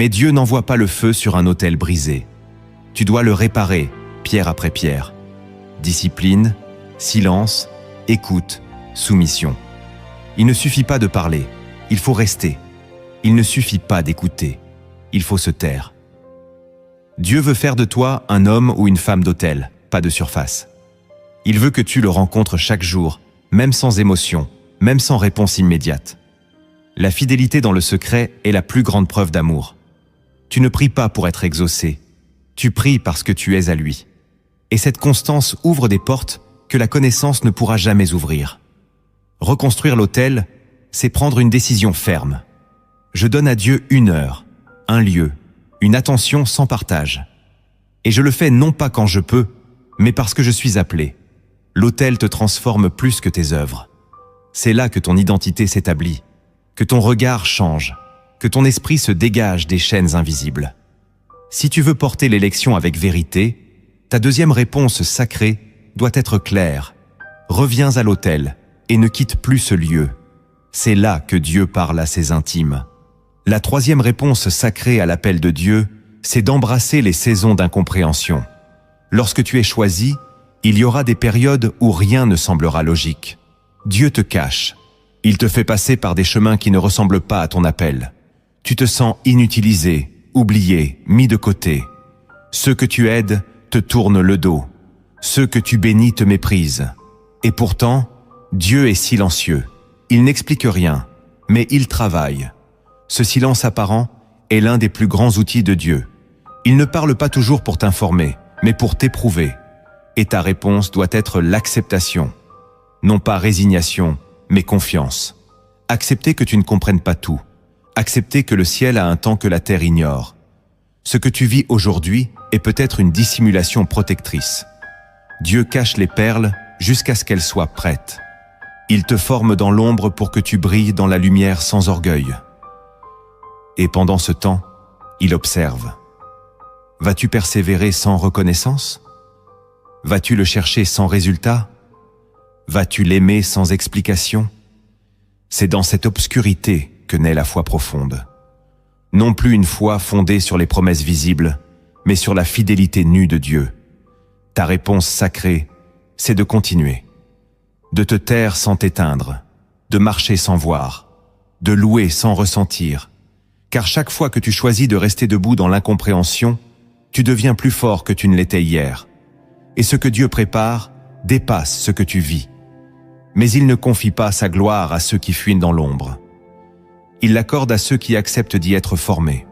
Mais Dieu n'envoie pas le feu sur un autel brisé. Tu dois le réparer, pierre après pierre. Discipline, silence, écoute, soumission. Il ne suffit pas de parler, il faut rester. Il ne suffit pas d'écouter, il faut se taire. Dieu veut faire de toi un homme ou une femme d'autel, pas de surface. Il veut que tu le rencontres chaque jour, même sans émotion, même sans réponse immédiate. La fidélité dans le secret est la plus grande preuve d'amour. Tu ne pries pas pour être exaucé, tu pries parce que tu es à lui. Et cette constance ouvre des portes que la connaissance ne pourra jamais ouvrir. Reconstruire l'autel, c'est prendre une décision ferme. Je donne à Dieu 1 heure, un lieu, une attention sans partage. Et je le fais non pas quand je peux, mais parce que je suis appelé. L'autel te transforme plus que tes œuvres. C'est là que ton identité s'établit, que ton regard change, que ton esprit se dégage des chaînes invisibles. Si tu veux porter l'élection avec vérité, ta deuxième réponse sacrée doit être claire. Reviens à l'autel et ne quitte plus ce lieu. C'est là que Dieu parle à ses intimes. La troisième réponse sacrée à l'appel de Dieu, c'est d'embrasser les saisons d'incompréhension. Lorsque tu es choisi, il y aura des périodes où rien ne semblera logique. Dieu te cache. Il te fait passer par des chemins qui ne ressemblent pas à ton appel. Tu te sens inutilisé, oublié, mis de côté. Ceux que tu aides te tournent le dos. Ceux que tu bénis te méprisent. Et pourtant, Dieu est silencieux. Il n'explique rien, mais il travaille. Ce silence apparent est l'un des plus grands outils de Dieu. Il ne parle pas toujours pour t'informer, mais pour t'éprouver. Et ta réponse doit être l'acceptation. Non pas résignation, mais confiance. Accepter que tu ne comprennes pas tout. Accepter que le ciel a un temps que la terre ignore. Ce que tu vis aujourd'hui est peut-être une dissimulation protectrice. Dieu cache les perles jusqu'à ce qu'elles soient prêtes. Il te forme dans l'ombre pour que tu brilles dans la lumière sans orgueil. Et pendant ce temps, il observe. Vas-tu persévérer sans reconnaissance? Vas-tu le chercher sans résultat? Vas-tu l'aimer sans explication? C'est dans cette obscurité que naît la foi profonde. Non plus une foi fondée sur les promesses visibles, mais sur la fidélité nue de Dieu. Ta réponse sacrée, c'est de continuer. De te taire sans t'éteindre, de marcher sans voir, de louer sans ressentir. Car chaque fois que tu choisis de rester debout dans l'incompréhension, tu deviens plus fort que tu ne l'étais hier. Et ce que Dieu prépare dépasse ce que tu vis. Mais il ne confie pas sa gloire à ceux qui fuient dans l'ombre. Il l'accorde à ceux qui acceptent d'y être formés.